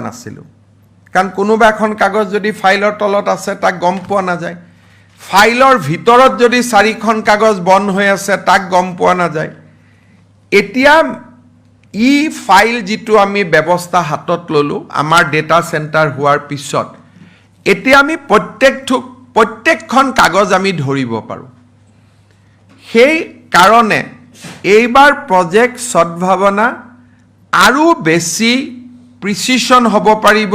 নাছিলোঁ কাৰণ কোনোবা এখন কাগজ যদি ফাইলৰ তলত আছে তাক গম পোৱা নাযায় ফাইলৰ ভিতৰত যদি 4খন কাগজ বন্ধ হৈ আছে তাক গম পোৱা নাযায় এতিয়া ই ফাইল যিটো আমি ব্যৱস্থা হাতত ললো আমাৰ ডেটা সেন্টাৰ হোৱাৰ পিছত এতিয়া আমি প্ৰত্যেকখন কাগজ আমি ধৰিব পাৰো সেই কাৰণে এইবাৰ প্ৰজেক্ট সদ্ভাৱনা আৰু বেছি প্ৰিচিজন হ'ব পাৰিব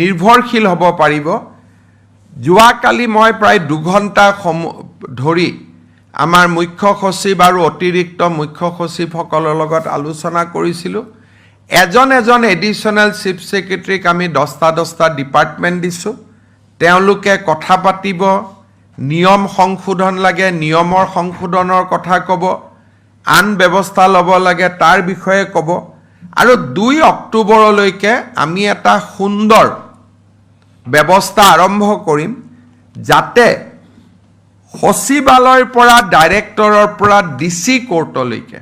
নিৰ্ভৰশীল হ'ব পাৰিব যোৱাকালি মই প্ৰায় 2 ঘণ্টা ধৰি আমাৰ মুখ্য সচিব আৰু অতিৰিক্ত মুখ্য সচিবসকলৰ লগত আলোচনা কৰিছিলোঁ এজন এডিশনাল চিফ সেক্ৰেটাৰীক আমি 10টা ডিপাৰ্টমেণ্ট দিছোঁ তেওঁলোকে কথা পাতিব নিয়ম সংশোধন লাগে নিয়মৰ সংশোধনৰ কথা ক'ব আন ব্যৱস্থা ল'ব লাগে তাৰ বিষয়ে ক'ব আৰু 2 অক্টোবৰলৈকে আমি এটা সুন্দৰ ব্যৱস্থা আৰম্ভ কৰিম যাতে সচিবালয়ৰ পৰা ডাইৰেক্টৰৰ পৰা ডিসি কোৰ্টলৈকে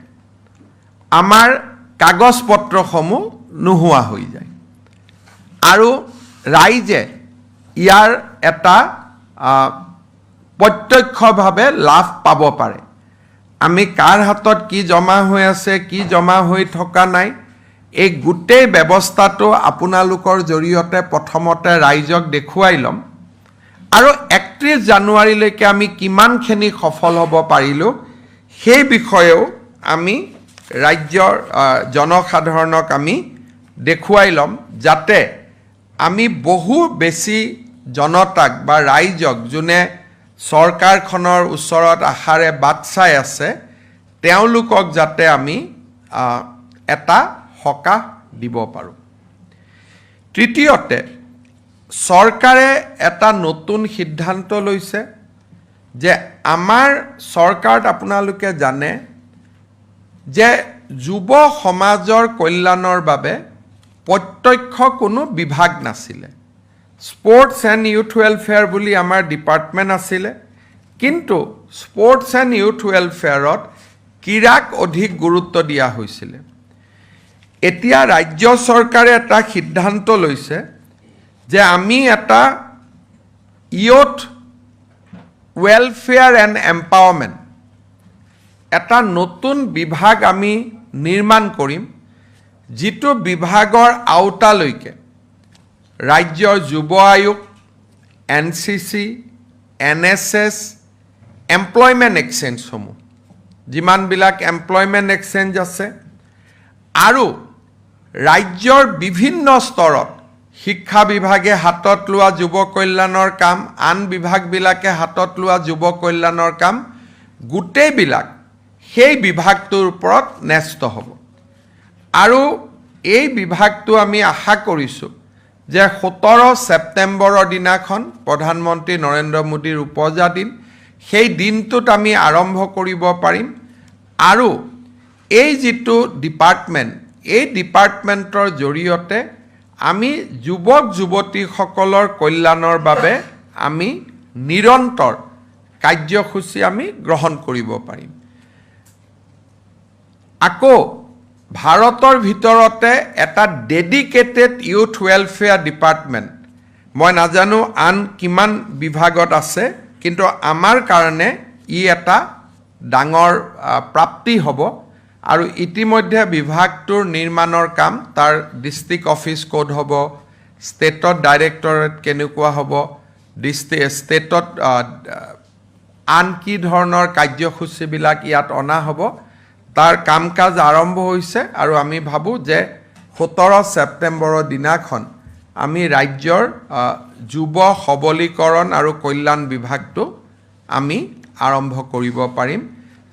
আমাৰ কাগজ পত্ৰসমূহ নোহোৱা হৈ যায় আৰু ৰাইজে ইয়াৰ এটা প্ৰত্যক্ষভাৱে লাভ পাব পাৰে আমি কাৰ হাতত কি জমা হৈ আছে কি জমা হৈ থকা নাই এই গোটেই ব্যৱস্থাটো আপোনালোকৰ জৰিয়তে প্ৰথমতে ৰাইজক দেখুৱাই লম আৰু 31 জানুৱাৰীলৈকে আমি কিমানখিনি সফল হ'ব পাৰিলো সেই বিষয়েও আমি ৰাজ্যৰ জনসাধাৰণক আমি দেখুৱাই লম যাতে আমি বহু বেছি জনতাক বা ৰাইজক যোনে চৰকাৰখনৰ ওচৰত আশাৰে বাট চাই আছে তেওঁলোকক যাতে আমি এটা সকাহ দিব পাৰোঁ তৃতীয়তে চৰকাৰে এটা নতুন সিদ্ধান্ত লৈছে যে আমাৰ চৰকাৰত আপোনালোকে জানে যে যুৱ সমাজৰ কল্যাণৰ বাবে প্ৰত্যক্ষ কোনো বিভাগ নাছিলে স্পোৰ্টস এন্ড ইউথ ওয়েলফেয়াৰ বুলি আমাৰ ডিপাৰ্টমেণ্ট আছিলে কিন্তু স্পোৰ্টস এন্ড ইউথ ওয়েলফেয়াৰত ক্ৰীড়াক অধিক গুৰুত্ব দিয়া হৈছিলে এতিয়া ৰাজ্য চৰকাৰে এটা সিদ্ধান্ত লৈছে যে আমি এটা ইউথ ওয়েলফেয়াৰ এন্ড এম্পাৱাৰমেণ্ট এটা নতুন বিভাগ আমি নিৰ্মাণ কৰিম যিটো বিভাগৰ আওতালৈকে ৰাজ্যৰ যুৱ আয়োগ এনচিচি এনএছএছ এমপ্লয়মেণ্ট এক্সচেঞ্জসমূহ যিমানবিলাক এমপ্লয়মেণ্ট এক্সচেঞ্জ আছে আৰু ৰাজ্যৰ বিভিন্ন স্তৰত শিক্ষা বিভাগে হাতত লোৱা যুৱ কল্যাণৰ কাম আন বিভাগবিলাকে হাতত লোৱা যুৱ কল্যাণৰ কাম গোটেইবিলাক সেই বিভাগটোৰ ওপৰত ন্যস্ত হ'ব আৰু এই বিভাগটো আমি আশা কৰিছোঁ যে 17 ছেপ্টেম্বৰৰ দিনাখন প্ৰধানমন্ত্ৰী নৰেন্দ্ৰ মোদীৰ উপজা দিন সেই দিনটোত আমি আৰম্ভ কৰিব পাৰিম আৰু এই যিটো ডিপাৰ্টমেণ্ট এই ডিপাৰ্টমেণ্টৰ জৰিয়তে আমি যুৱক যুৱতীসকলৰ কল্যাণৰ বাবে আমি নিৰন্তৰ কাৰ্যসূচী আমি গ্ৰহণ কৰিব পাৰিম আকৌ ভাৰতৰ ভিতৰতে এটা ডেডিকেটেড ইউথ ওয়েলফেয়াৰ ডিপাৰ্টমেণ্ট মই নাজানো আন কিমান বিভাগত আছে কিন্তু আমাৰ কাৰণে ই এটা ডাঙৰ প্ৰাপ্তি হ'ব আৰু ইতিমধ্যে বিভাগটোৰ নিৰ্মাণৰ কাম তাৰ ডিস্ট্ৰিক্ট অফিচ কোড হ'ব ষ্টেটত ডাইৰেক্টৰেট কেনেকুৱা হ'ব ষ্টেটত আন কি ধৰণৰ কাৰ্যসূচীবিলাক ইয়াত অনা হ'ব তাৰ কাম কাজ আৰম্ভ হৈছে আৰু আমি ভাবো যে 17 ছেপ্টেম্বৰৰ দিনাখন আমি ৰাজ্যৰ যুৱ সবলীকৰণ আৰু কল্যাণ বিভাগটো আমি আৰম্ভ কৰিব পাৰিম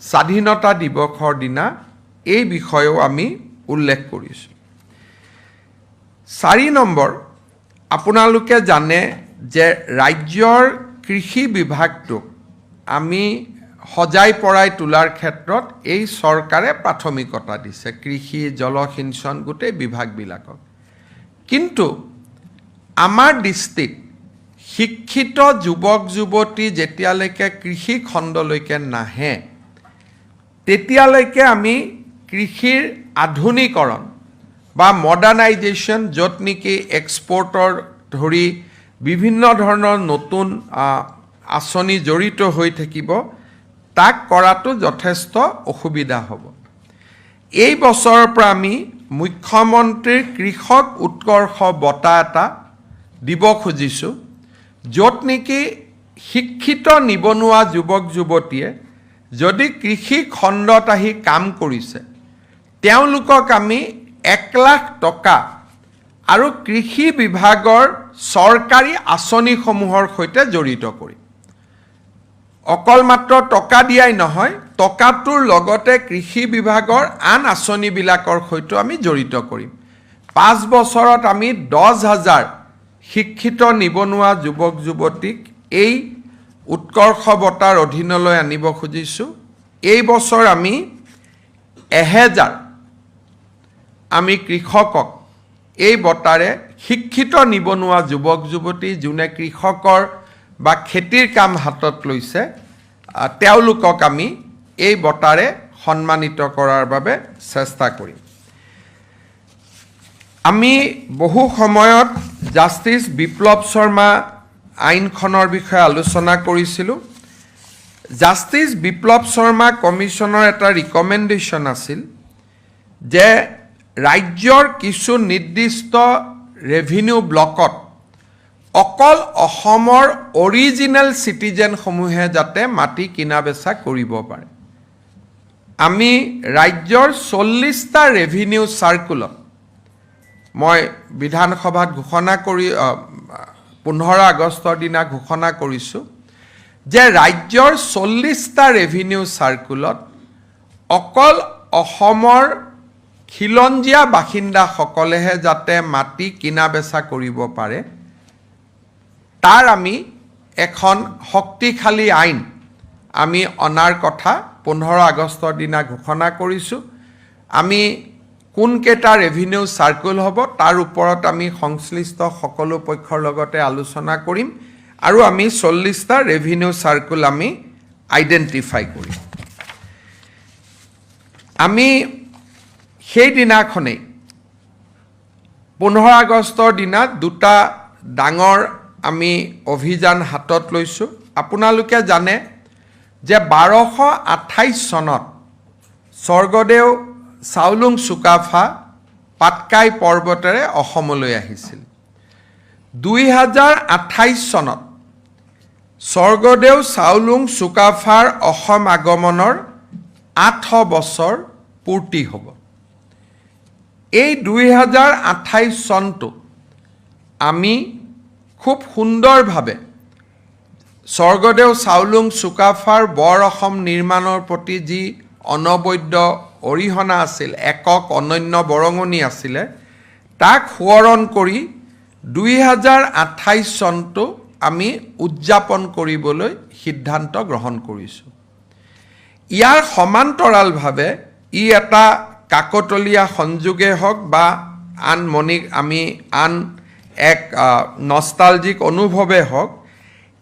স্বাধীনতা দিৱসৰ দিনা এই বিষয়েও আমি উল্লেখ কৰিছোঁ 4 নম্বৰ আপোনালোকে জানে যে ৰাজ্যৰ কৃষি বিভাগটো আমি সজাই পৰাই তোলাৰ ক্ষেত্ৰত এই চৰকাৰে প্ৰাথমিকতা দিছে কৃষি জলসিঞ্চন গোটেই বিভাগবিলাকক কিন্তু আমাৰ দৃষ্টিত শিক্ষিত যুৱক যুৱতী যেতিয়ালৈকে কৃষি খণ্ডলৈকে নাহে তেতিয়ালৈকে আমি কৃষিৰ আধুনিকৰণ বা মডাৰ্ণাইজেশ্যন, য'ত নেকি এক্সপৰ্টৰ ধৰি বিভিন্ন ধৰণৰ নতুন আঁচনি জড়িত হৈ থাকিব, তাক কৰাটো যথেষ্ট অসুবিধা হ'ব। এই বছৰৰ পৰা আমি মুখ্যমন্ত্ৰীৰ কৃষক উৎকৰ্ষ বঁটা এটা দিব খুজিছোঁ, য'ত নেকি শিক্ষিত নিবনুৱা যুৱক যুৱতীয়ে যদি কৃষি খণ্ডত আহি কাম কৰিছে, তেওঁলোকক আমি 1 লাখ টকা আৰু কৃষি বিভাগৰ চৰকাৰী আঁচনিসমূহৰ সৈতে জড়িত কৰিম। অকল মাত্ৰ টকা দিয়াই নহয়, টকাটোৰ লগতে কৃষি বিভাগৰ আন আঁচনিবিলাকৰ সৈতে আমি জড়িত কৰিম। 5 বছৰত আমি 10,000 শিক্ষিত নিবনুৱা যুৱক যুৱতীক এই উৎকৰ্ষ বঁটাৰ অধীনলৈ আনিব খুজিছোঁ। এই বছৰ আমি 1000 আমি কৃষকক এই বঁটাৰে, শিক্ষিত নিবনুৱা যুৱক যুৱতী যোনে কৃষকৰ বা খেতিৰ কাম হাতত লৈছে, তেওঁলোকক আমি এই বঁটাৰে সন্মানিত কৰাৰ বাবে চেষ্টা কৰিম। আমি বহু সময়ত জাষ্টিছ বিপ্লৱ শৰ্মা আইনখনৰ বিষয়ে আলোচনা কৰিছিলোঁ। জাষ্টিছ বিপ্লৱ শৰ্মা কমিশ্যনৰ এটা ৰিকমেণ্ডেশ্যন আছিল যে ৰাজ্যৰ কিছু নিৰ্দিষ্ট ৰেভিনিউ ব্লকত অকল অসমৰ অৰিজিনেল চিটিজেনসমূহে যাতে মাটি কিনা বেচা কৰিব পাৰে। আমি ৰাজ্যৰ 40টা ৰেভিনিউ চাৰ্কুলত মই বিধানসভাত ঘোষণা কৰি 15 আগষ্টৰ দিনা ঘোষণা কৰিছোঁ যে ৰাজ্যৰ 40টা ৰেভিনিউ চাৰ্কুলত অকল অসমৰ খিলঞ্জীয়া বাসিন্দাসকলেহে যাতে মাটি কিনা বেচা কৰিব পাৰে, তাৰ আমি এখন শক্তিশালী আইন আমি অনাৰ কথা 15 আগষ্টৰ দিনা ঘোষণা কৰিছোঁ। আমি কোনকেইটা ৰেভিনিউ চাৰ্কুল হ'ব তাৰ ওপৰত আমি সংশ্লিষ্ট সকলো পক্ষৰ লগতে আলোচনা কৰিম আৰু আমি 40টা ৰেভিনিউ চাৰ্কুল আমি আইডেণ্টিফাই কৰিম। আমি সেই দিনাখনেই 15 আগষ্টৰ দিনা 2টা ডাঙৰ আমি অভিযান হাতত লৈছোঁ। আপোনালোকে জানে যে 1228 চনত স্বৰ্গদেউ চাওলুং চুকাফা পাটকাই পৰ্বতেৰে অসমলৈ আহিছিল। 2028 চনত স্বৰ্গদেউ চাওলুং চুকাফাৰ অসম আগমনৰ 8 বছৰ পূৰ্তি হ'ব। এই 2028 চনটো আমি খুব সুন্দৰভাৱে স্বৰ্গদেউ চাওলুং চুকাফাৰ বৰ অসম নিৰ্মাণৰ প্ৰতি যি অনবদ্য অৰিহণা আছিল, একক অনন্য বৰঙণি আছিলে, তাক সোঁৱৰণ কৰি 2028 চনটো আমি উদযাপন কৰিবলৈ সিদ্ধান্ত গ্ৰহণ কৰিছোঁ। ইয়াৰ সমান্তৰালভাৱে ই এটা কাকতলীয়া সংযোগে হওক বা আন এক নষ্টালজিক অনুভৱে হওক,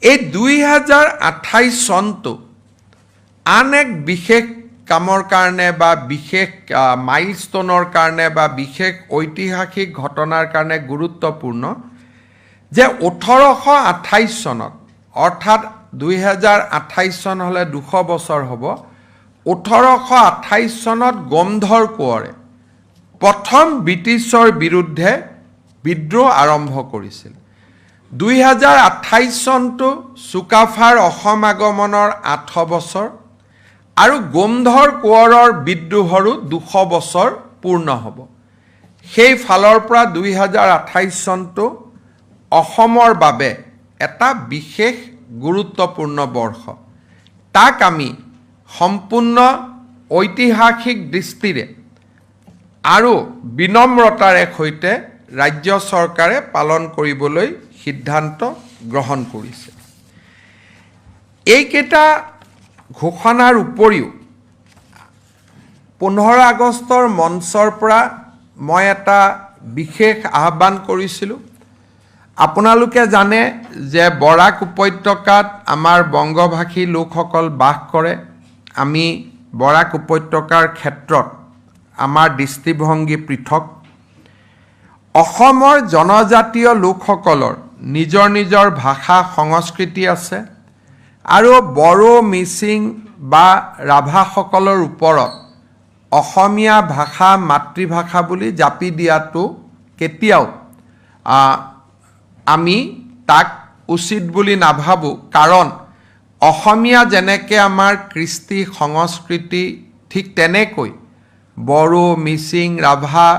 এই 2028 চনটো আন এক বিশেষ কামৰ কাৰণে বা বিশেষ মাইলষ্টনৰ কাৰণে বা বিশেষ ঐতিহাসিক ঘটনাৰ কাৰণে গুৰুত্বপূৰ্ণ যে 1828 চনত, অৰ্থাৎ 2028 চন হ'লে 200 বছৰ হ'ব, 1828 চনত গোমধৰ কোঁৱৰে প্ৰথম ব্ৰিটিছৰ বিৰুদ্ধে বিদ্ৰোহ আৰম্ভ কৰিছিল। 2028 চনটো চুকাফাৰ অসম আগমনৰ 8 বছৰ আৰু গোমধৰ কোঁৱৰৰ বিদ্ৰোহৰো 200 বছৰ পূৰ্ণ হ'ব। সেই ফালৰ পৰা 2028 চনটো অসমৰ বাবে এটা বিশেষ গুৰুত্বপূৰ্ণ বৰ্ষ। তাক আমি সম্পূৰ্ণ ঐতিহাসিক দৃষ্টিৰে আৰু বিনম্ৰতাৰে সৈতে ৰাজ্য চৰকাৰে পালন কৰিবলৈ সিদ্ধান্ত গ্ৰহণ কৰিছে। এইকেইটা ঘোষণাৰ উপৰিও 15 আগষ্টৰ মঞ্চৰ পৰা মই এটা বিশেষ আহ্বান কৰিছিলোঁ। আপোনালোকে জানে যে বৰাক উপত্যকাত আমাৰ বংগভাষী লোকসকল বাস কৰে। আমি বৰাক উপত্যকাৰ ক্ষেত্ৰত আমাৰ দৃষ্টিভংগী পৃথক। অসমৰ জনজাতীয় লোকসকলৰ নিজৰ নিজৰ ভাষা সংস্কৃতি আছে আৰু বড়ো মিচিং বা ৰাভাসকলৰ ওপৰত অসমীয়া ভাষা মাতৃভাষা বুলি জাপি দিয়াটো কেতিয়াও আমি তাক উচিত বুলি নাভাবোঁ কাৰণ অসমীয়া যেনেকৈ আমাৰ কৃষ্টি সংস্কৃতি ঠিক তেনেকৈ বড়ো মিচিং ৰাভা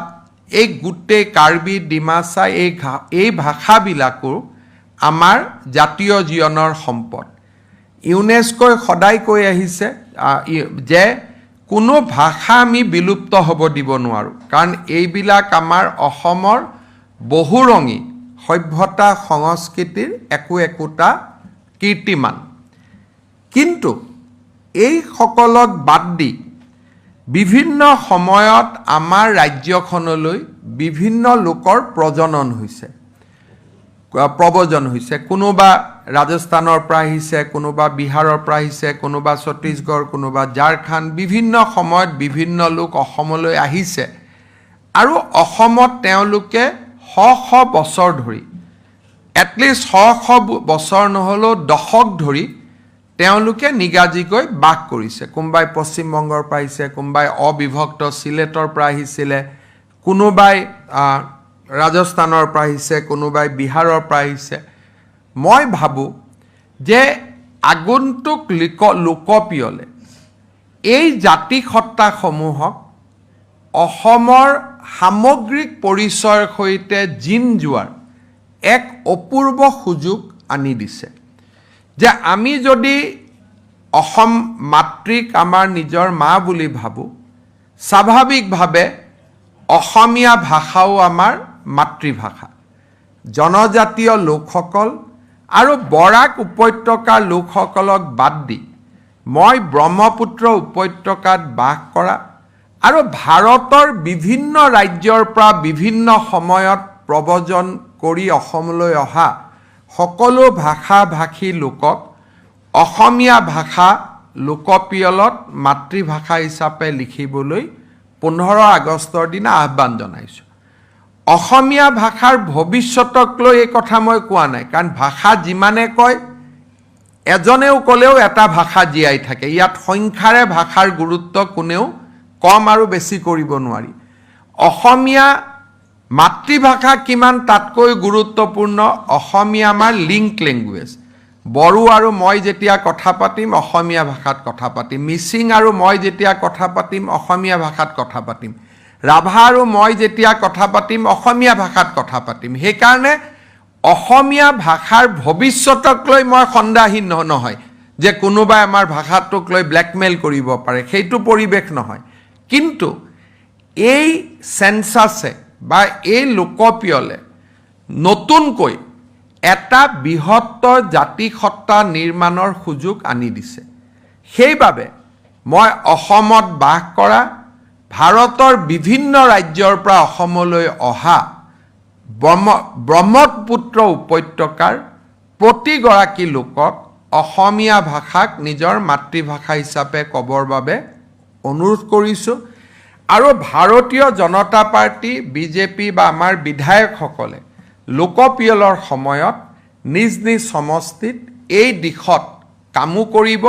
এই গোটেই কাৰ্বি ডিমাচা এই ভাষাবিলাকো আমাৰ জাতীয় জীৱনৰ সম্পদ ইউনেস্কোই সদায় কৈ আহিছে যে কোনো ভাষা আমি বিলুপ্ত হ'ব দিব নোৱাৰোঁ কাৰণ এইবিলাক আমাৰ অসমৰ বহুৰঙী সভ্যতা সংস্কৃতিৰ একোটা কীৰ্তিমান কিন্তু এই সকলক বাদ দি বিভিন্ন সময়ত আমাৰ ৰাজ্যখনলৈ বিভিন্ন লোকৰ প্ৰব্ৰজন হৈছে কোনোবা ৰাজস্থানৰ পৰা আহিছে কোনোবা বিহাৰৰ পৰা আহিছে কোনোবা ছত্তীশগড় কোনোবা ঝাৰখণ্ড বিভিন্ন সময়ত বিভিন্ন লোক অসমলৈ আহিছে আৰু অসমত তেওঁলোকে শ বছৰ ধৰি এটলিষ্ট শ বছৰ নহ'লেও দশক ধৰি তেওঁলোকে নিগাজিকৈ বাস কৰিছে কোনোবাই পশ্চিমবংগৰ পৰা আহিছে কোনোবাই অবিভক্ত চিলেটৰ পৰা আহিছিলে কোনোবাই ৰাজস্থানৰ পৰা আহিছে কোনোবাই বিহাৰৰ পৰা আহিছে মই ভাবোঁ যে আগন্তুক লোকপিয়লে এই জাতিসত্তাসমূহক অসমৰ সামগ্ৰিক পৰিচয়ৰ সৈতে জিন যোৱাৰ এক অপূৰ্ব সুযোগ আনি দিছে যে আমি যদি অসম মাতৃক আমাৰ নিজৰ মা বুলি ভাবোঁ স্বাভাৱিকভাৱে অসমীয়া ভাষাও আমাৰ মাতৃভাষা জনজাতীয় লোকসকল আৰু বৰাক উপত্যকাৰ লোকসকলক বাদ দি মই ব্ৰহ্মপুত্ৰ উপত্যকাত বাস কৰা আৰু ভাৰতৰ বিভিন্ন ৰাজ্যৰ পৰা বিভিন্ন সময়ত প্ৰব্ৰজন কৰি অসমলৈ অহা সকলো ভাষা ভাষী লোকক অসমীয়া ভাষা লোকপিয়লত মাতৃভাষা হিচাপে লিখিবলৈ 15 আগষ্টৰ দিনা আহ্বান জনাইছোঁ অসমীয়া ভাষাৰ ভৱিষ্যতক লৈ এই কথা মই কোৱা নাই কাৰণ ভাষা যিমানে কয় এজনেও ক'লেও এটা ভাষা জীয়াই থাকে ইয়াত সংখ্যাৰে ভাষাৰ গুৰুত্ব কোনেও কম আৰু বেছি কৰিব নোৱাৰি অসমীয়া মাতৃভাষা কিমান তাতকৈ গুৰুত্বপূৰ্ণ অসমীয়া আমাৰ লিংক লেংগুৱেজ বড়ো আৰু মই যেতিয়া কথা পাতিম অসমীয়া ভাষাত কথা পাতিম মিচিং আৰু মই যেতিয়া কথা পাতিম অসমীয়া ভাষাত কথা পাতিম ৰাভা আৰু মই যেতিয়া কথা পাতিম অসমীয়া ভাষাত কথা পাতিম সেইকাৰণে অসমীয়া ভাষাৰ ভৱিষ্যতক লৈ মই সন্দেহহীন নহয় যে কোনোবাই আমাৰ ভাষাটোক লৈ ব্লেকমেইল কৰিব পাৰে সেইটো পৰিৱেশ নহয় কিন্তু এই সেন্সাসে বা এই লোকপিয়লে নতুনকৈ এটা বৃহত্তৰ জাতিসত্তা নিৰ্মাণৰ সুযোগ আনি দিছে সেইবাবে মই অসমত বাস কৰা ভাৰতৰ বিভিন্ন ৰাজ্যৰ পৰা অসমলৈ অহা ব্ৰহ্মপুত্ৰ উপত্যকাৰ প্ৰতিগৰাকী লোকক অসমীয়া ভাষাক নিজৰ মাতৃভাষা হিচাপে ক'বৰ বাবে অনুৰোধ কৰিছোঁ আৰু ভাৰতীয় জনতা পাৰ্টি বিজেপি বা আমাৰ বিধায়কসকলে লোকপিয়লৰ সময়ত নিজ নিজ সমষ্টিত এই দিশত কামো কৰিব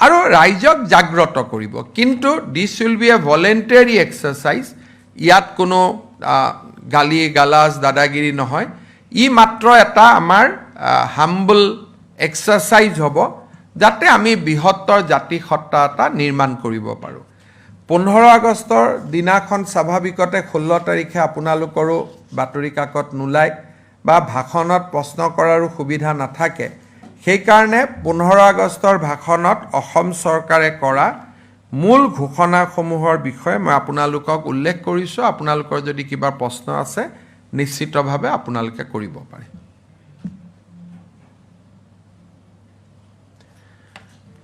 আৰু ৰাইজক জাগ্ৰত কৰিব কিন্তু this will be a voluntary exercise ইয়াত কোনো গালি গালাজ দাদাগিৰি নহয় ই মাত্ৰ এটা আমাৰ হাম্বল এক্সাৰচাইজ হ'ব যাতে আমি বৃহত্তৰ জাতিসত্তা এটা নিৰ্মাণ কৰিব পাৰোঁ 15 আগষ্টৰ দিনাখন স্বাভাৱিকতে 16 তাৰিখে আপোনালোকৰো বাতৰি কাকত নোলায় বা ভাষণত প্ৰশ্ন কৰাৰো সুবিধা নাথাকে সেইকাৰণে 15 আগষ্টৰ ভাষণত অসম চৰকাৰে কৰা মূল ঘোষণাসমূহৰ বিষয়ে মই আপোনালোকক উল্লেখ কৰিছোঁ আপোনালোকৰ যদি কিবা প্ৰশ্ন আছে নিশ্চিতভাৱে আপোনালোকে কৰিব পাৰে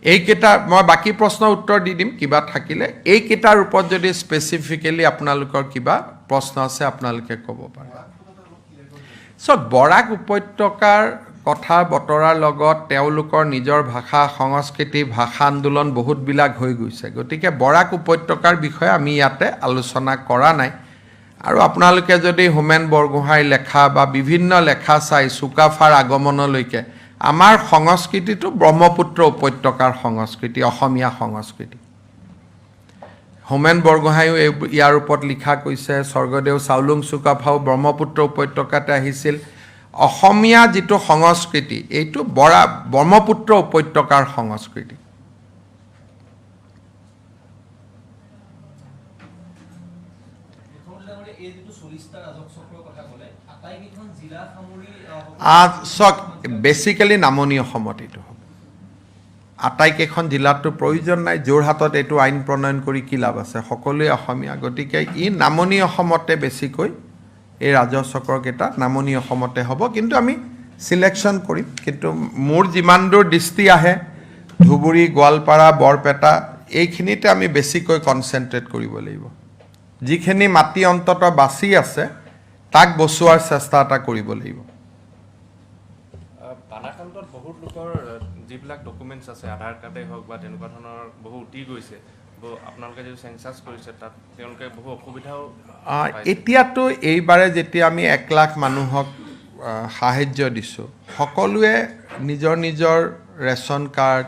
এইকেইটা মই বাকি প্ৰশ্নৰ উত্তৰ দি দিম কিবা থাকিলে এইকেইটাৰ ওপৰত যদি স্পেচিফিকেলি আপোনালোকৰ কিবা প্ৰশ্ন আছে আপোনালোকে ক'ব পাৰে বৰাক উপত্যকাৰ কথা বতৰাৰ লগত তেওঁলোকৰ নিজৰ ভাষা সংস্কৃতি ভাষা আন্দোলন বহুতবিলাক হৈ গৈছে গতিকে বৰাক উপত্যকাৰ বিষয়ে আমি ইয়াতে আলোচনা কৰা নাই আৰু আপোনালোকে যদি হোমেন বৰগোহাঁইৰ লেখা বা বিভিন্ন লেখা চাই চুকাফাৰ আগমনলৈকে আমাৰ সংস্কৃতিটো ব্ৰহ্মপুত্ৰ উপত্যকাৰ সংস্কৃতি, অসমীয়া সংস্কৃতি। হোমেন বৰগোহাঁইও ইয়াৰ ওপৰত লিখা কৈছে, স্বৰ্গদেউ চাউলুং চুকাফাও ব্ৰহ্মপুত্ৰ উপত্যকাতে আহিছিল। অসমীয়া যিটো সংস্কৃতি এইটো ব্ৰহ্মপুত্ৰ উপত্যকাৰ সংস্কৃতি। বেচিকেলি নামনি অসমত এইটো হ'ব। আটাইকেইখন জিলাততো প্ৰয়োজন নাই, যোৰহাটত এইটো আইন প্ৰণয়ন কৰি কি লাভ আছে, সকলোৱে অসমীয়া। গতিকে ই নামনি অসমতে বেছিকৈ এই ৰাজহ চক্ৰকেইটা নামনি অসমতে হ'ব, কিন্তু আমি চিলেকশ্যন কৰিম। কিন্তু মোৰ যিমান দূৰ দৃষ্টি আহে ধুবুৰী, গোৱালপাৰা, বৰপেটা এইখিনিতে আমি বেছিকৈ কনচেনট্ৰেট কৰিব লাগিব। যিখিনি মাটি অন্ততঃ বাচি আছে তাক বচোৱাৰ চেষ্টা এটা কৰিব লাগিব। বানাকান্তত বহুত লোকৰ যিবিলাক ডকুমেণ্টছ আছে, আধাৰ কাৰ্ডেই হওক বা তেনেকুৱা ধৰণৰ বহু উটি গৈছে, আপোনালোকে যিটো চেঞ্চাছ কৰিছে তাত তেওঁলোকে বহু অসুবিধাও এতিয়াতো এইবাৰে যেতিয়া আমি 1 লাখ মানুহক সাহায্য দিছোঁ, সকলোৱে নিজৰ নিজৰ ৰেচন কাৰ্ড,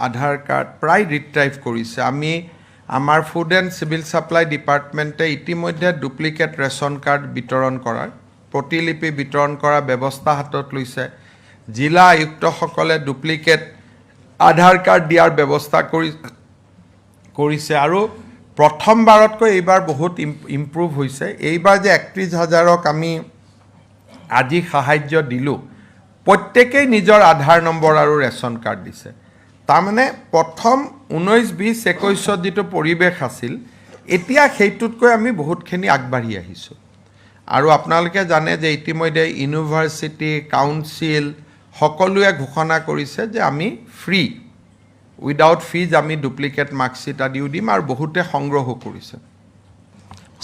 আধাৰ কাৰ্ড প্ৰায় ৰিট্ৰাইভ কৰিছে। আমাৰ ফুড এণ্ড চিভিল ছাপ্লাই ডিপাৰ্টমেণ্টে ইতিমধ্যে ডুপ্লিকেট ৰেচন কাৰ্ড বিতৰণ কৰাৰ, প্ৰতিলিপি বিতৰণ কৰাৰ ব্যৱস্থা হাতত লৈছে। জিলা আয়ুক্তসকলে ডুপ্লিকেট আধাৰ কাৰ্ড দিয়াৰ ব্যৱস্থা কৰিছে আৰু প্ৰথমবাৰতকৈ এইবাৰ বহুত ইম্প্ৰুভ হৈছে। এইবাৰ যে 31,000ক আমি আজি সাহায্য দিলোঁ, প্ৰত্যেকেই নিজৰ আধাৰ নম্বৰ আৰু ৰেচন কাৰ্ড দিছে। তাৰমানে প্ৰথম 19, 20, 21ত যিটো পৰিৱেশ আছিল, এতিয়া সেইটোতকৈ আমি বহুতখিনি আগবাঢ়ি আহিছোঁ। আৰু আপোনালোকে জানে যে ইতিমধ্যে ইউনিভাৰ্চিটি, কাউন্সিল সকলোৱে ঘোষণা কৰিছে যে আমি ফ্ৰী, উইদাউট ফিজ আমি ডুপ্লিকেট মাৰ্কশ্বিট আদিও দিম, আৰু বহুতে সংগ্ৰহো কৰিছে।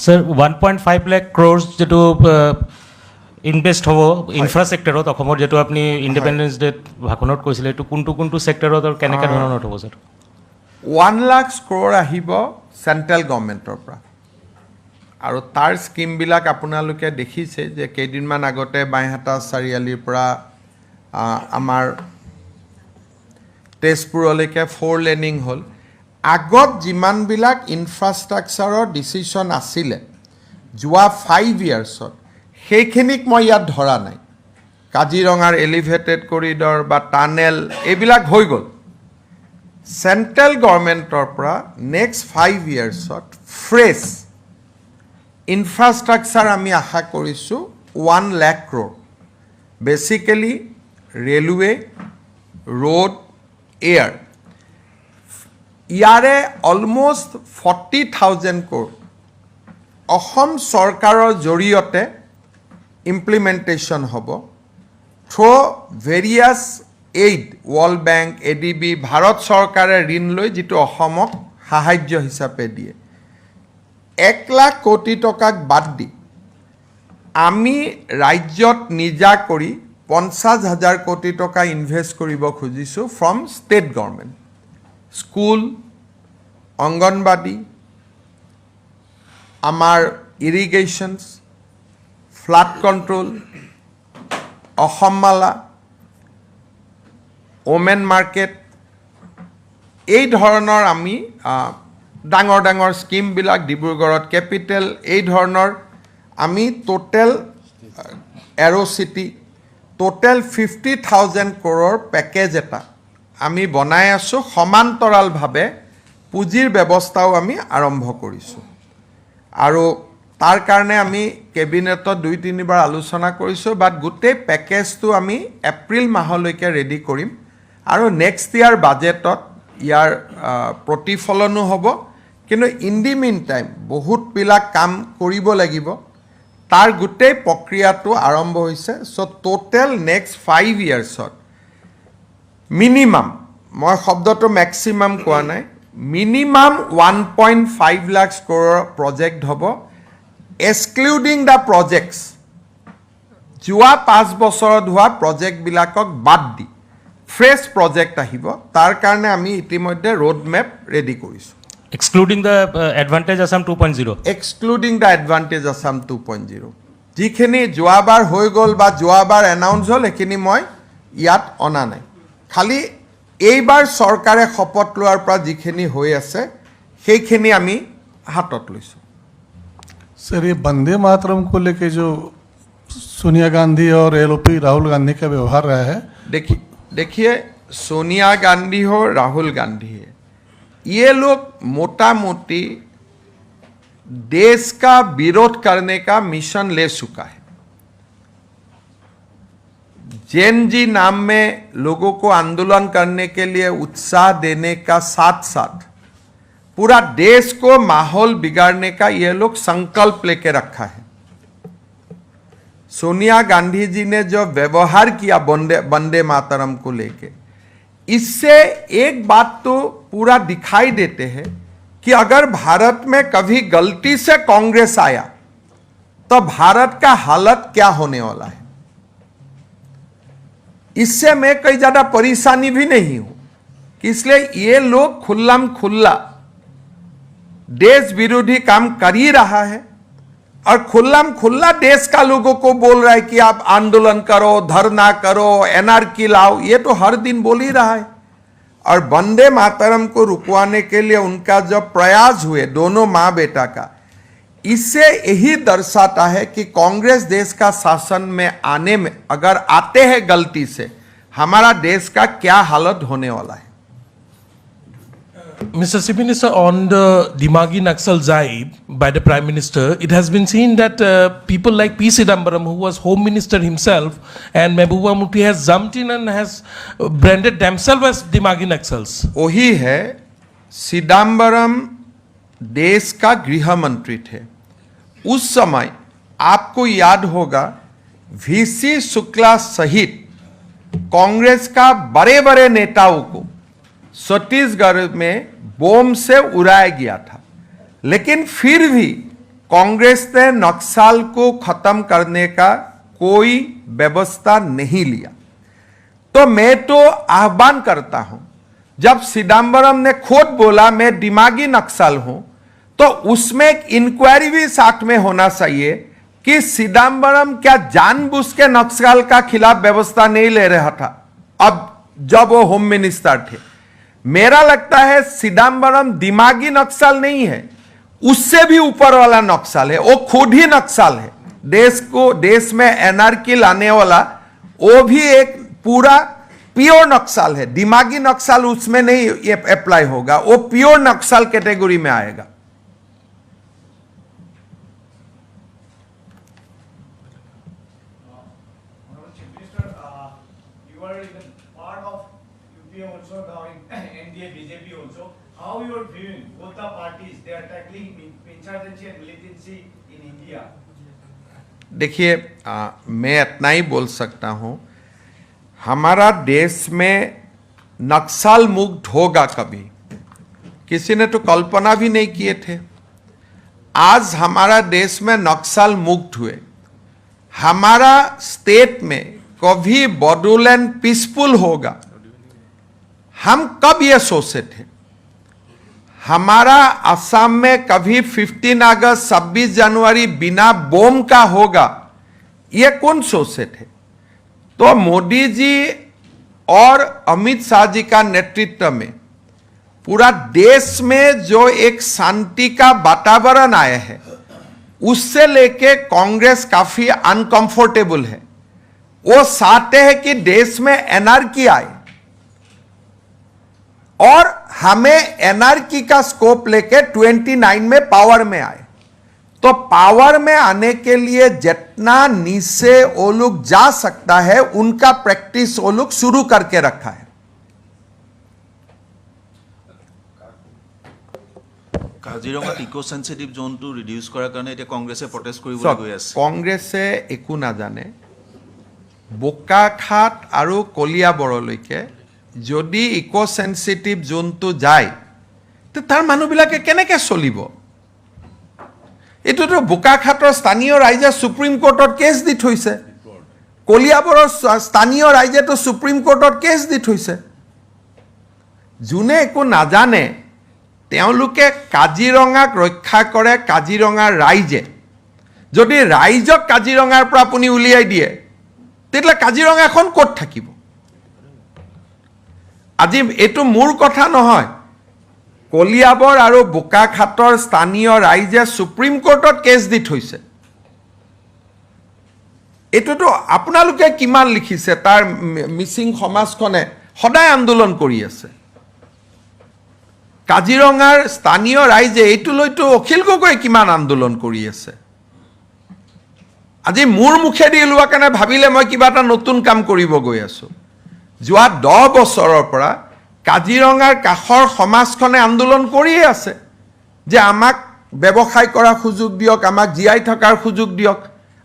স্যাৰ 1.5 লাখ ক্ৰ'ৰ্ছ যিটো ইনভেষ্ট হ'ব ইনফ্ৰাষ্ট্ৰাকচাৰত অসমৰ, যিটো আপুনি ইণ্ডিপেণ্ডেন্স ডেত ভাষণত কৈছিলে, এইটো কোনটো ছেক্টৰত আৰু কেনেকৈ ধৰণৰ হ'ব ছাৰ? 1 লাখ ক্ৰ'ৰ আহিব চেণ্ট্ৰেল গভৰ্ণমেণ্টৰ পৰা, আৰু তাৰ স্কিমবিলাক আপোনালোকে দেখিছে যে কেইদিনমান আগতে বাইহাটা চাৰিআলিৰ পৰা আমাৰ তেজপুৰলৈকে 4 লেনিং হ'ল। আগত যিমানবিলাক ইনফ্ৰাষ্ট্ৰাকচাৰৰ ডিচিশ্যন আছিলে যোৱা 5 ইয়াৰ্ছত, সেইখিনিক মই ইয়াত ধৰা নাই। কাজিৰঙাৰ এলিভেটেড কৰিডৰ বা টানেল এইবিলাক হৈ গ'ল। চেণ্ট্ৰেল গভৰ্ণমেণ্টৰ পৰা নেক্সট 5 ইয়াৰ্ছত ফ্ৰেছ ইনফ্ৰাষ্ট্ৰাকচাৰ আমি আশা কৰিছোঁ 1 lakh crore. Basically railway, road, air. ইয়াৰে অলমষ্ট 40,000 ক্ৰ'ৰ অসম চৰকাৰৰ জৰিয়তে ইমপ্লিমেণ্টেশ্যন হ'ব through various aid, world bank, ADB, Bharat চৰকাৰে ঋণ লৈ যিটো অসমক সাহায্য হিচাপে দিয়ে। 1 লাখ কোটি টকাক বাদ দি আমি ৰাজ্যত নিজা কৰি 50,000 কোটি টকা ইনভেষ্ট কৰিব খুজিছোঁ from state government. School, anganwadi, আমাৰ ইৰিগেশ্যনছ, flood control, Asom Mala, women market, এই ধৰণৰ আমি ডাঙৰ ডাঙৰ স্কিমবিলাক, ডিব্ৰুগড়ত কেপিটেল, এই ধৰণৰ আমি টোটেল এৰো চিটি, টোটেল 50,000 ক্ৰ'ৰৰ পেকেজ এটা আমি বনাই আছোঁ। সমান্তৰালভাৱে পুঁজিৰ ব্যৱস্থাও আমি আৰম্ভ কৰিছোঁ, আৰু তাৰ কাৰণে আমি কেবিনেটত 2-3 বাৰ আলোচনা কৰিছোঁ। বাট গোটেই পেকেজটো আমি এপ্ৰিল মাহলৈকে ৰেডি কৰিম, আৰু নেক্সট ইয়াৰ বাজেটত ইয়াৰ প্ৰতিফলনো হ'ব। কিন্তু ইন দি মিন টাইম বহুতবিলাক কাম কৰিব লাগিব, তাৰ গোটেই প্ৰক্ৰিয়াটো আৰম্ভ হৈছে। চ' টোটেল নেক্সট 5 ইয়াৰ্ছত মিনিমাম, মই শব্দটো মেক্সিমাম কোৱা নাই, মিনিমাম 1.5 লাখ ক্ৰ'ৰৰ প্ৰজেক্ট হ'ব, এক্সক্লুডিং দ্য প্ৰজেক্টছ। যোৱা 5 বছৰত হোৱা প্ৰজেক্টবিলাকক বাদ দি ফ্ৰেছ প্ৰজেক্ট আহিব। তাৰ কাৰণে আমি ইতিমধ্যে ৰোড মেপ ৰেডি কৰিছোঁ। Excluding the advantage Assam 2.0. Excluding the advantage Assam 2.0 যিখিনি যোৱাবাৰ হৈ গ'ল বা যোৱাবাৰ এনাউন্স হ'ল সেইখিনি মই ইয়াত অনা নাই খালি এইবাৰ চৰকাৰে শপত লোৱাৰ পৰা যিখিনি হৈ আছে সেইখিনি আমি হাতত লৈছোঁ सर ये वंदे मातरम को लेके जो सोनिया गांधी और एलओपी राहुल गांधी का व्यवहार रहा है देखिए सोनिया गांधी हो राहुल गांधी है ये लोग मोटा मोटी देश का विरोध करने का मिशन ले चुका है जैन जी नाम में लोगों को आंदोलन करने के लिए उत्साह देने का साथ साथ पूरा देश को माहौल बिगाड़ने का ये लोग संकल्प लेके रखा है सोनिया गांधी जी ने जो व्यवहार किया वंदे मातरम को लेके इससे एक बात तो पूरा दिखाई देते हैं कि अगर भारत में कभी गलती से कांग्रेस आया तो भारत का हालत क्या होने वाला है इससे मैं कोई ज्यादा परेशानी भी नहीं हूं कि इसलिए ये लोग खुल्लम खुल्ला देश विरोधी काम कर ही रहा है और खुल्लम खुल्ला देश का लोगों को बोल रहा है कि आप आंदोलन करो धरना करो एनआरकी लाओ ये तो हर दिन बोल ही रहा है और वंदे मातरम को रुकवाने के लिए उनका जो प्रयास हुए दोनों माँ बेटा का इससे यही दर्शाता है कि कांग्रेस देश का शासन में आने में अगर आते हैं गलती से हमारा देश का क्या हालत होने वाला है Mr. Chief Minister, on the Dimagi Naxal Zaib by the Prime Minister, it has been seen that people like P. Sidambaram, who was Home Minister himself, and Mehbooba Mufti has jumped in and has branded themselves as Dimagi Naxals. वही है सिदम्बरम देश का गृह मंत्री थे उस समय आपको याद होगा वीसी शुक्ला सहित कांग्रेस का बड़े बड़े नेताओं को छत्तीसगढ़ में बम से उड़ाया गया था लेकिन फिर भी कांग्रेस ने नक्सल को खत्म करने का कोई व्यवस्था नहीं लिया तो मैं तो आह्वान करता हूं जब सिदम्बरम ने खुद बोला मैं दिमागी नक्सल हूं तो उसमें एक इंक्वायरी भी साथ में होना चाहिए कि सिदम्बरम क्या जानबूझ के नक्सल का खिलाफ व्यवस्था नहीं ले रहा था अब जब वो होम मिनिस्टर थे मेरा लगता है सिदम्बरम दिमागी नक्सल नहीं है उससे भी ऊपर वाला नक्सल है वो खुद ही नक्सल है देश में एनआरकी लाने वाला वो भी एक पूरा प्योर नक्सल है दिमागी नक्सल उसमें नहीं ये अप्लाई होगा वो प्योर नक्सल कैटेगरी में आएगा also now in NDA, BJP also. How you are viewing both the parties? They are tackling insurgency and militancy in India. देखिए मैं इतना ही बोल सकता हूं हमारा देश में नक्सल मुक्त होगा कभी किसी ने तो कल्पना भी नहीं किए थे आज हमारा देश में नक्सल मुक्त हुए हमारा स्टेट में कभी बोडोलैंड पीसफुल होगा हम कब ये सोचे थे हमारा असम में कभी 15 अगस्त 26 जनवरी बिना बम का होगा ये कौन सोचे थे तो मोदी जी और अमित शाह जी का नेतृत्व में पूरा देश में जो एक शांति का वातावरण आया है उससे लेके कांग्रेस काफी अनकंफर्टेबल है वो चाहते हैं कि देश में एनआरकी आए और हमें एनआरकी का स्कोप लेके 29 में पावर में आए तो पावर में आने के लिए जितना नीचे वो लोग जा सकता है उनका प्रैक्टिस वो लोग शुरू करके रखा है কাজিৰঙাত ইকো সেনসিটিভ জোনটো ৰিডিউস কৰাৰ কাৰণে এতিয়া কংগ্ৰেছে প্ৰটেষ্ট কৰিবলৈ গৈ আছে কংগ্ৰেছে একো নাজানে বোকাখাট আৰু কলিয়াবৰলৈকে যদি ইকো সেনসিটিভ জোনটো যায় তো তাৰ মানুহবিলাকে কেনেকৈ চলিব এইটোতো বোকাখাটৰ স্থানীয় ৰাইজে সুপ্ৰিম কোৰ্টত কেছ দি থৈছে কলিয়াবৰৰ স্থানীয় ৰাইজেতো সুপ্ৰিম কোৰ্টত কেছ দি থৈছে যোনে একো নাজানে তেওঁলোকে কাজিৰঙাক ৰক্ষা কৰে কাজিৰঙাৰ ৰাইজে। যদি ৰাইজক কাজিৰঙাৰ পৰা আপুনি উলিয়াই দিয়ে তেতিয়াহ'লে কাজিৰঙাখন ক'ত থাকিব? আজি এইটো মোৰ কথা নহয়, কলিয়াবৰ আৰু বোকাখাটৰ স্থানীয় ৰাইজে সুপ্ৰিম কোৰ্টত কেছ দি থৈছে। এইটোতো আপোনালোকে কিমান লিখিছে, তাৰ মিচিং সমাজখনে সদায় আন্দোলন কৰি আছে। কাজিৰঙাৰ স্থানীয় ৰাইজে এইটো লৈতো অখিল গগৈ কিমান আন্দোলন কৰি আছে। আজি মোৰ মুখেদি ওলোৱা কাৰণে ভাবিলে মই কিবা এটা নতুন কাম কৰিব গৈ আছো। যোৱা 10 বছৰৰ পৰা কাজিৰঙাৰ কাষৰ সমাজখনে আন্দোলন কৰিয়ে আছে যে আমাক ব্যৱসায় কৰাৰ সুযোগ দিয়ক, আমাক জীয়াই থকাৰ সুযোগ দিয়ক,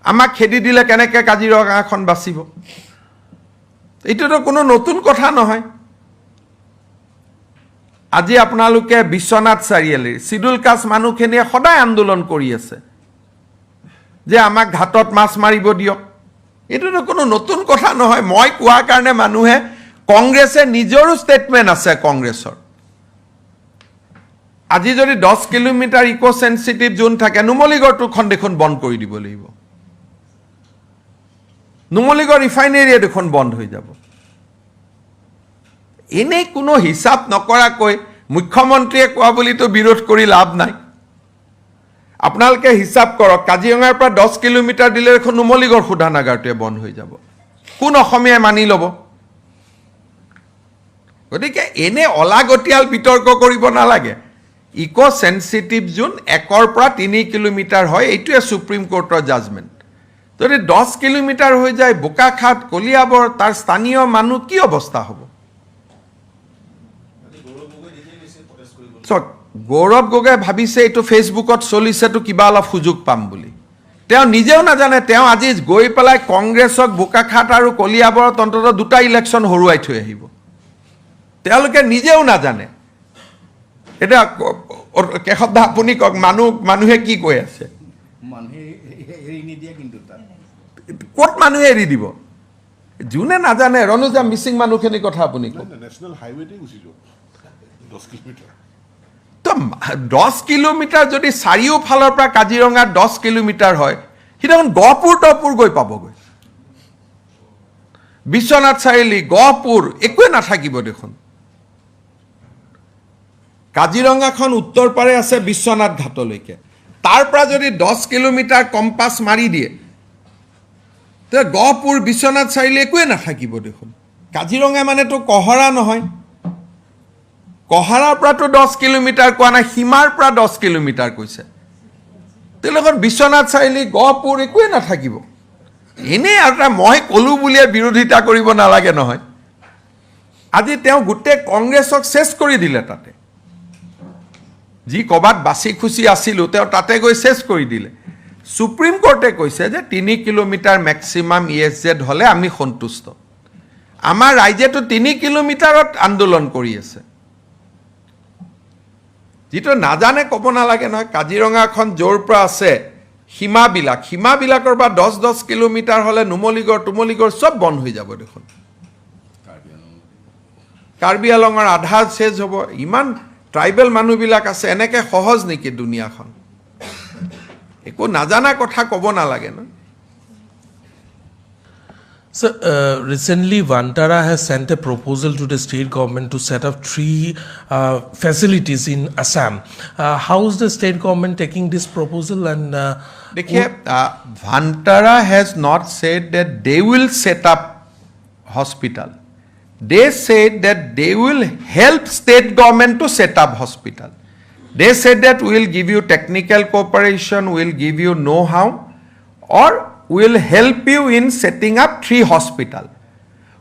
আমাক খেদি দিলে কেনেকৈ কাজিৰঙাখন বাচিব। এইটোতো কোনো নতুন কথা নহয়। আজি আপোনালোকে বিশ্বনাথ চাৰিআলিৰ চিডুল কাষ্ট মানুহখিনিয়ে সদায় আন্দোলন কৰি আছে যে আমাক ঘাটত মাছ মাৰিব দিয়ক। এইটোতো কোনো নতুন কথা নহয়। মই কোৱাৰ কাৰণে মানুহে, কংগ্ৰেছে নিজৰো ষ্টেটমেণ্ট আছে কংগ্ৰেছৰ। আজি যদি 10 কিলোমিটাৰ ইক' চেঞ্চিটিভ জোন থাকে, নুমলীগড়টোখন দেখোন বন্ধ কৰি দিব লাগিব। নুমলীগড় ৰিফাইনেৰীয়ে দেখোন বন্ধ হৈ যাব। এনেই কোনো হিচাপ নকৰাকৈ মুখ্যমন্ত্ৰীয়ে কোৱা বুলিতো বিৰোধ কৰি লাভ নাই। আপোনালোকে হিচাপ কৰক, কাজিৰঙাৰ পৰা 10 কিলোমিটাৰ দিলে দেখোন নুমলীগড় শোধনাগাৰটোৱে বন্ধ হৈ যাব। কোন অসমীয়াই মানি ল'ব? গতিকে এনে অলাগতিয়াল বিতৰ্ক কৰিব নালাগে। ইক' চেঞ্চিটিভ জোন 1 পৰা 3 কিলোমিটাৰ হয়, এইটোৱে সুপ্ৰিম কোৰ্টৰ জাজমেণ্ট। যদি 10 কিলোমিটাৰ হৈ যায়, বোকাখাট, কলিয়াবৰ, তাৰ স্থানীয় মানুহ কি অৱস্থা হ'ব? গৌৰৱ গগৈ ভাবিছে এইটো ফেচবুকত চলিছেতো কিবা অলপ সুযোগ পাম বুলি। তেওঁ নিজেও নাজানে, তেওঁ আজি গৈ পেলাই কংগ্ৰেছক বোকাখাট আৰু কলিয়াবৰত অন্ততঃ 2টা ইলেকশ্যন হৰুৱাই থৈ আহিব। তেওঁলোকে নিজেও নাজানে। এটা কেশৱ দা আপুনি কওক, মানুহে কি কৈ আছে? ক'ত মানুহে এৰি দিব? যোনে নাজানে, ৰণুজা মিচিং মানুহখিনিৰ কথা আপুনি কওক। নেশ্যনেল হাইৱেতে গুচি যাওক 10 কিলোমিটাৰ। তো 10 কিলোমিটাৰ যদি চাৰিওফালৰ পৰা কাজিৰঙা 10 কিলোমিটাৰ হয়, সি দেখোন গহপুৰ গৈ পাবগৈ। বিশ্বনাথ চাৰিআলি, গহপুৰ একোৱে নাথাকিব দেখোন। কাজিৰঙাখন উত্তৰ পাৰে আছে বিশ্বনাথ ঘাটলৈকে। তাৰ পৰা যদি 10 কিলোমিটাৰ কম্পাছ মাৰি দিয়ে, তেতিয়া গহপুৰ, বিশ্বনাথ চাৰিআলি একোৱে নাথাকিব দেখোন। কাজিৰঙা মানেতো কহৰা নহয়। কহাৰাৰ পৰাতো 10 কিলোমিটাৰ কোৱা নাই, সীমাৰ পৰা 10 কিলোমিটাৰ কৈছে। তেওঁলোকে বিশ্বনাথ চাৰিআলি, গহপুৰ একোৱে নাথাকিব। এনেই এটা মই ক'লো বুলিয়ে বিৰোধিতা কৰিব নালাগে নহয়। আজি তেওঁ গোটেই কংগ্ৰেছক চেছ কৰি দিলে। তাতে যি ক'ৰবাত বাচি খুচি আছিলোঁ, তেওঁ তাতে গৈ চেছ কৰি দিলে। সুপ্ৰিম কোৰ্টে কৈছে যে 3 কিলোমিটাৰ মেক্সিমাম ESZ হ'লে আমি সন্তুষ্ট। আমাৰ ৰাইজেতো 3 কিলোমিটাৰত আন্দোলন কৰি আছে। যিটো নাজানে ক'ব নালাগে নহয়। কাজিৰঙাখন য'ৰ পৰা আছে, সীমাবিলাকৰ পৰা 10 কিলোমিটাৰ হ'লে নুমলীগড় চব বন্ধ হৈ যাব দেখোন। কাৰ্বি আলঙৰ আধা চেজ হ'ব। ইমান ট্ৰাইবেল মানুহবিলাক আছে, এনেকৈ সহজ নেকি দুনিয়াখন? একো নাজানা কথা ক'ব নালাগে ন। So, recently Vantara has sent a proposal to the state government to set up 3 facilities in Assam. How is the state government taking this proposal? And देखिए, Vantara has not said that they will set up hospital. They said that they will help state government to set up hospital. They said that we will give you technical cooperation, we will give you know-how, or we will help you in setting up 3 hospitals.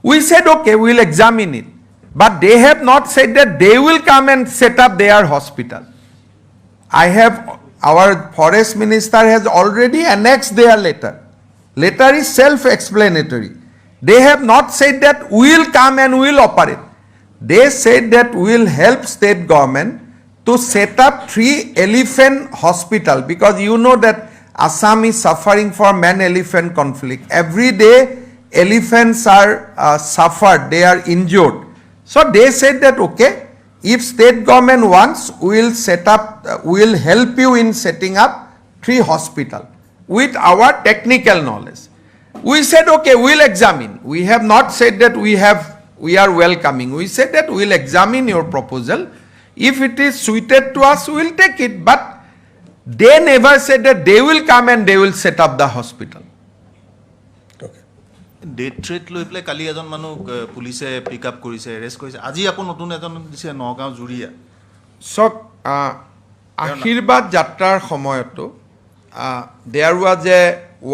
We said, okay, we will examine it. But they have not said that they will come and set up their hospital. Our forest minister has already annexed their letter. Letter is self-explanatory. They have not said that we will come and we will operate. They said that we will help state government to set up 3 elephant hospital, because you know that Assam is suffering for man-elephant conflict. Every day elephants are suffered, they are injured. So they said that okay, if state government wants, we will help you in setting up 3 hospitals with our technical knowledge. We said, okay, we'll examine. We have not said that we are welcoming. We said that we'll examine your proposal. If it is suited to us, we'll take it. But they never said that they will come and they will set up the hospital. Death threat লৈ পেলাই কালি এজন মানুহ পুলিচে পিক up কৰিছে, arrest কৰিছে। আজি আকৌ নতুন এজন দিছে নগাঁও জুৰিয়া। চাওক, আশীৰ্বাদ যাত্ৰাৰ সময়তো there was a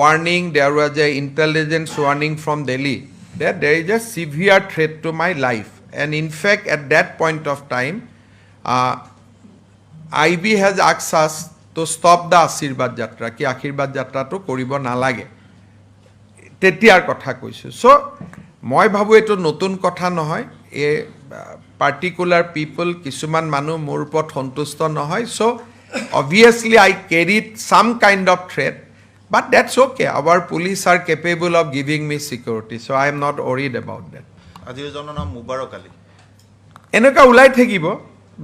warning, there was a intelligence warning from Delhi that there is a severe threat to my life. And in fact, at that point of time, IB has asked us to stop the Ashirvad Jatra, ki Ashirvad Jatra to koribo nalage. Tetiar kotha koisu. So, moi bhabu eto notun kotha nohoy, a particular people, kisuman manu mor upor santusto nohoy. So, obviously, I carried some kind of threat, but that's okay. Our police are capable of giving me security, so I am not worried about that. আজি এজনৰ নাম মুবাৰক আলী। এনেকা ulai thakibo,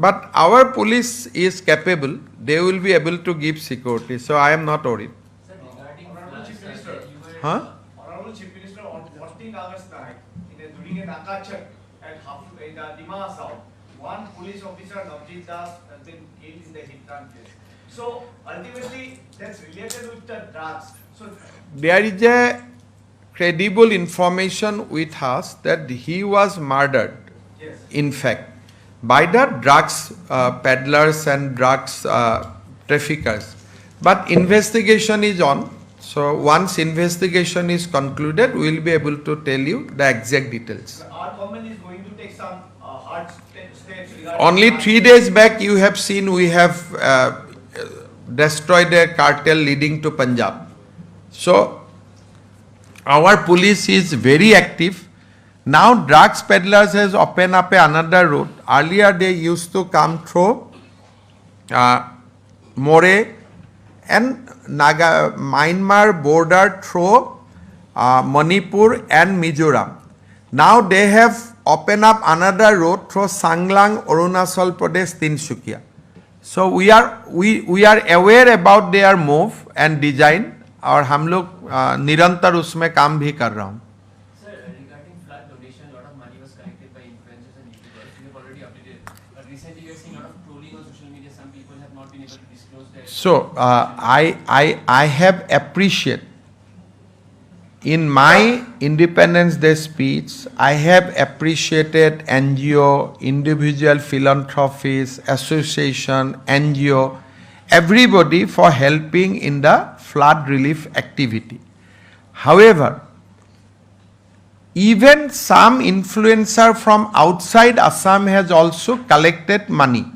but our police is capable. They will be able to give security, so I am not worried. Huh? Honorable Chief Minister, on 14 August night, during a Naka check at Dima South, one police officer, Navjit Das, has been killed in the hit-run case. So ultimately, that's related with the drugs. So There is a credible information with us that he was murdered, yes, in fact, by the drugs peddlers and drugs traffickers. But investigation is on. So once investigation is concluded, we will be able to tell you the exact details. our government is going to take some hard steps regarding. Only 3 days back, you have seen we have destroyed a cartel leading to Punjab. So our police is very active. Now drugs peddlers has opened up another route. Earlier they used to come through More and Myanmar border through Manipur and Mizoram. Now they have opened up another road through Sanglang, Arunachal Pradesh, Tinsukia. So we are aware about their move and design और हम लोग निरंतर उसमें काम भी कर रहा हूँ. Sir, regarding flood donation, a lot of money was collected by influencers and YouTubers. We have already updated. But recently, we have seen a lot of trolling on social media. Some people have not been able to disclose their. So I have appreciated in my Independence Day speech, I have appreciated NGO, individual philanthropies, association, NGO, everybody for helping in the flood relief activity. However, even some influencer from outside Assam has also collected money.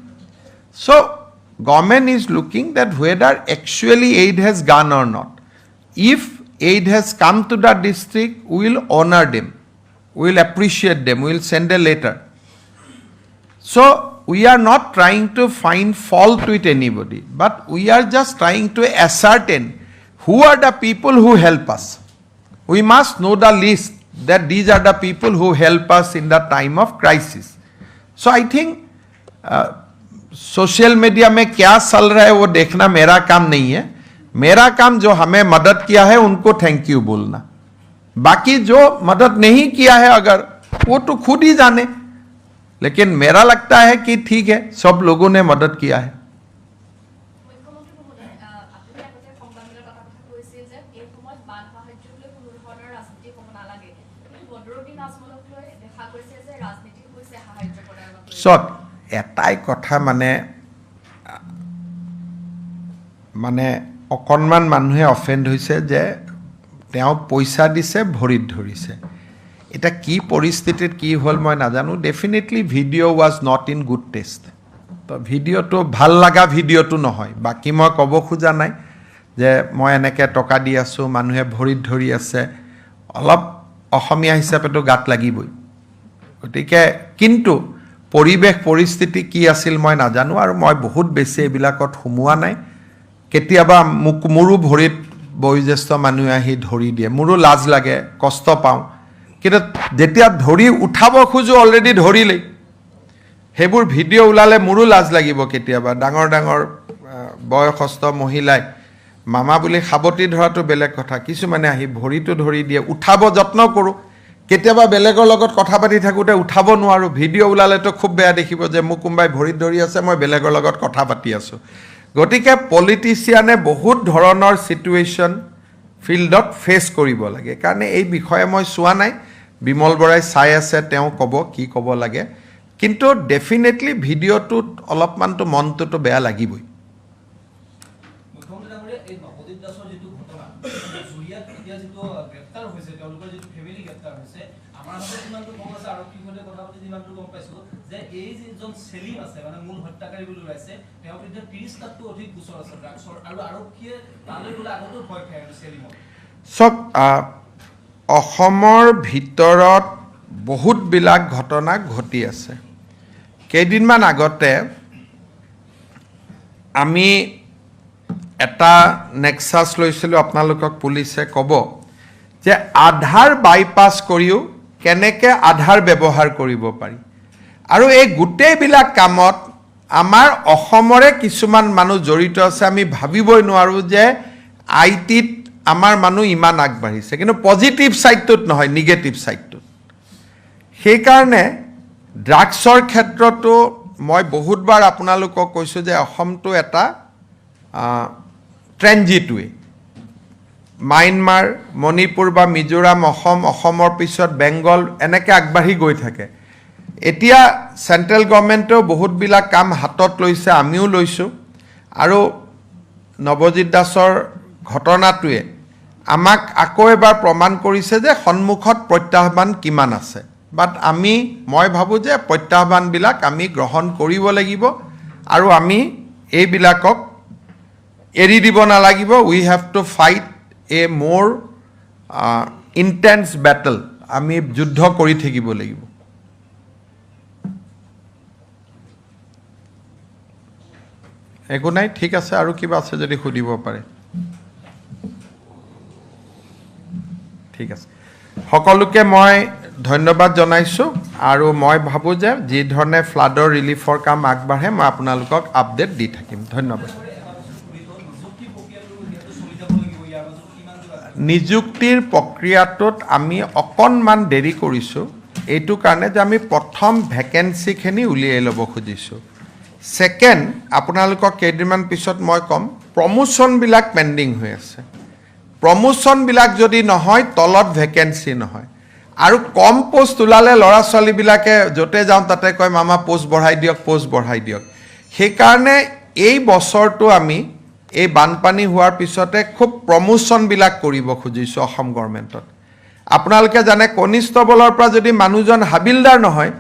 So government is looking that whether actually aid has gone or not. If aid has come to the district, we will honor them, we will appreciate them, we will send a letter. So we are not trying to find fault with anybody, but we are just trying to ascertain who are the people who help us. We must know the list that these are the people who help us in the time of crisis. So I think social media में क्या चल रहा है वो देखना मेरा काम नहीं है. मेरा काम जो हमें मदद किया है उनको थैंक यू बोलना. बाकी जो मदद नहीं किया है अगर वो तो खुद ही जाने. लेकिन मेरा लगता है कि ठीक है, सब लोगों ने मदद किया है. মুখ্যমন্ত্ৰী মহোদয়, আপুনি আগতে সংবাদমেলৰ কথা কৈছিল যে এই সময়ত বান সাহায্যলৈ কোনো ধৰণৰ ৰাজনীতি হ'ব নালাগে, কিন্তু বদৰুদ্দিন আজমলক লৈ দেখা গৈছে যে ৰাজনীতি হৈছে সাহায্য কৰাৰ বাবে. চত এটাই কথা মানে অকণমান মানুহে অফেণ্ড হৈছে যে তেওঁ পইচা দিছে, ভৰিত ধৰিছে. এটা কি পৰিস্থিতিত কি হ'ল মই নাজানো. Definitely video' was not in good test. তো ভিডিঅ'টো ভাল লগা ভিডিঅ'টো নহয়. বাকী মই ক'ব খোজা নাই যে মই এনেকৈ টকা দি আছোঁ, মানুহে ভৰিত ধৰি আছে. অলপ অসমীয়া হিচাপেতো গাত লাগিবই. গতিকে কিন্তু পৰিৱেশ পৰিস্থিতি কি আছিল মই নাজানো, আৰু মই বহুত বেছি এইবিলাকত সোমোৱা নাই. কেতিয়াবা মোৰো ভৰিত বয়োজ্যেষ্ঠ মানুহে আহি ধৰি দিয়ে, মোৰো লাজ লাগে, কষ্ট পাওঁ. কিন্তু যেতিয়া ধৰি উঠাব খোজো অলৰেডি ধৰিলেই. সেইবোৰ ভিডিঅ' ওলালে মোৰো লাজ লাগিব কেতিয়াবা ডাঙৰ ডাঙৰ বয়সস্থ মহিলাই মামা বুলি সাৱটি ধৰাটো বেলেগ কথা কিছুমানে আহি ভৰিটো ধৰি দিয়ে উঠাব যত্ন কৰোঁ কেতিয়াবা বেলেগৰ লগত কথা পাতি থাকোঁতে উঠাব নোৱাৰোঁ ভিডিঅ' ওলালেতো খুব বেয়া দেখিব যে মোক কোনোবাই ভৰিত ধৰি আছে মই বেলেগৰ লগত কথা পাতি আছোঁ গতিকে পলিটিচিয়ানে বহুত ধৰণৰ চিটুৱেশ্যন ফিল্ডত ফেচ কৰিব লাগে কাৰণে এই বিষয়ে মই চোৱা নাই বিমল বৰাই চাই আছে তেওঁ ক'ব কি ক'ব লাগে কিন্তু ডেফিনেটলি ভিডিঅ'টোত অলপমানতো মনটোতো বেয়া লাগিবই মুখ্যমন্ত্ৰী ডাঙৰীয়া এই নৱদীপ দাসৰ যিটো ঘটনা জুৰিয়াত এতিয়া যিটো গ্ৰেপ্তাৰ হৈছে তেওঁলোকৰ যিটো ফেমিলি গ্ৰেপ্তাৰ হৈছে আমাৰ হাতত যিমানটো গম আছে আৰক্ষীৰ সৈতে কথা পাতি যিমানটো গম পাইছোঁ যে এই যিজন চেলিম আছে মানে মূল হত্যাকাৰী বুলি ওলাইছে তেওঁৰ বিৰুদ্ধে 30টাতকৈ অধিক গোচৰ আছে ড্ৰাগছৰ আৰু আৰক্ষীয়ে তালৈ গ'লে আগতেও ভয় খায় আৰু চেলিমক চব অসমৰ ভিতৰত বহুতবিলাক ঘটনা ঘটি আছে কেইদিনমান আগতে আমি এটা নেক্সাছ লৈছিলোঁ আপোনালোকক পুলিচে ক'ব যে আধাৰ বাইপাছ কৰিও কেনেকৈ আধাৰ ব্যৱহাৰ কৰিব পাৰি আৰু এই গোটেইবিলাক কামত আমাৰ অসমৰে কিছুমান মানুহ জড়িত আছে আমি ভাবিবই নোৱাৰোঁ যে আইটিত আমাৰ মানুহ ইমান আগবাঢ়িছে কিন্তু পজিটিভ ছাইডটোত নহয় নিগেটিভ ছাইডটোত সেইকাৰণে ড্ৰাগছৰ ক্ষেত্ৰতো মই বহুতবাৰ আপোনালোকক কৈছোঁ যে অসমটো এটা ট্ৰেঞ্জিটৱে মায়ানমাৰ মণিপুৰ বা মিজোৰাম অসমৰ পিছত বেংগল এনেকৈ আগবাঢ়ি গৈ থাকে এতিয়া চেণ্ট্ৰেল গভৰ্ণমেণ্টেও বহুতবিলাক কাম হাতত লৈছে আমিও লৈছোঁ আৰু নৱজিৎ দাসৰ ঘটনাটোৱে আমাক আকৌ এবাৰ প্ৰমাণ কৰিছে যে সন্মুখত প্ৰত্যাহ্বান কিমান আছে বাট মই ভাবোঁ যে প্ৰত্যাহ্বানবিলাক আমি গ্ৰহণ কৰিব লাগিব আৰু আমি এইবিলাকক এৰি দিব নালাগিব উই হেভ টু ফাইট এ মোৰ ইণ্টেন্স বেটল আমি যুদ্ধ কৰি থাকিব লাগিব একো নাই ঠিক আছে আৰু কিবা আছে যদি সুধিব পাৰে ঠিক আছে সকলোকে মই ধন্যবাদ জনাইছোঁ আৰু মই ভাবোঁ যে যি ধৰণে ফ্লাডৰ ৰিলিফৰ কাম আগবাঢ়ে মই আপোনালোকক আপডেট দি থাকিম ধন্যবাদ নিযুক্তিৰ প্ৰক্ৰিয়াটোত আমি অকণমান দেৰি কৰিছোঁ এইটো কাৰণে যে আমি প্ৰথম ভেকেঞ্চিখিনি উলিয়াই ল'ব খুজিছোঁ ছেকেণ্ড আপোনালোকক কেইদিনমান পিছত মই ক'ম প্ৰমোশ্যনবিলাক পেণ্ডিং হৈ আছে প্ৰমোশ্যনবিলাক যদি নহয় তলত ভেকেঞ্চি নহয় আৰু কম পোষ্ট ওলালে ল'ৰা ছোৱালীবিলাকে য'তে যাওঁ তাতে কয় মামা পোষ্ট বঢ়াই দিয়ক সেইকাৰণে এই বছৰটো আমি এই বানপানী হোৱাৰ পিছতে খুব প্ৰমোশ্যনবিলাক কৰিব খুজিছোঁ অসম গভৰ্ণমেণ্টত আপোনালোকে জানে কনিষ্টবলৰ পৰা যদি মানুহজন হাবিলদাৰ নহয়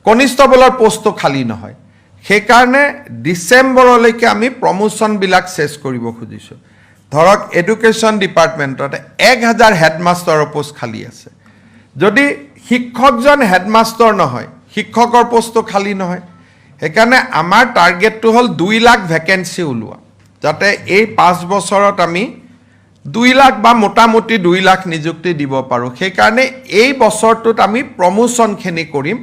কনিষ্টবলৰ পোষ্টটো খালী নহয় সেইকাৰণে ডিচেম্বৰলৈকে আমি প্ৰমোশ্যনবিলাক চেছ কৰিব খুজিছোঁ ধৰক এডুকেশ্যন ডিপাৰ্টমেণ্টত 1000 হেডমাষ্টাৰৰ পোষ্ট খালী আছে যদি শিক্ষকজন হেডমাষ্টাৰ নহয় শিক্ষকৰ পোষ্টটো খালী নহয় সেইকাৰণে আমাৰ টাৰ্গেটটো হ'ল 2 লাখ ভেকেঞ্চি ওলোৱা যাতে এই 5 বছৰত আমি 2 লাখ বা মোটামুটি 2 লাখ নিযুক্তি দিব পাৰোঁ সেইকাৰণে এই বছৰটোত আমি প্ৰমোশ্যনখিনি কৰিম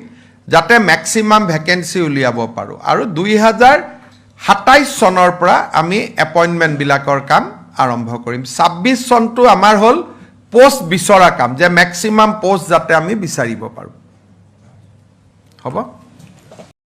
যাতে মেক্সিমাম ভেকেঞ্চি উলিয়াব পাৰোঁ আৰু 2027 চনৰ পৰা আমি এপইণ্টমেণ্টবিলাকৰ কাম আৰম্ভ কৰিম 26 চনটো আমাৰ হ'ল পোষ্ট বিচৰা কাম যে মেক্সিমাম পোষ্ট যাতে আমি বিচাৰিব পাৰোঁ হ'ব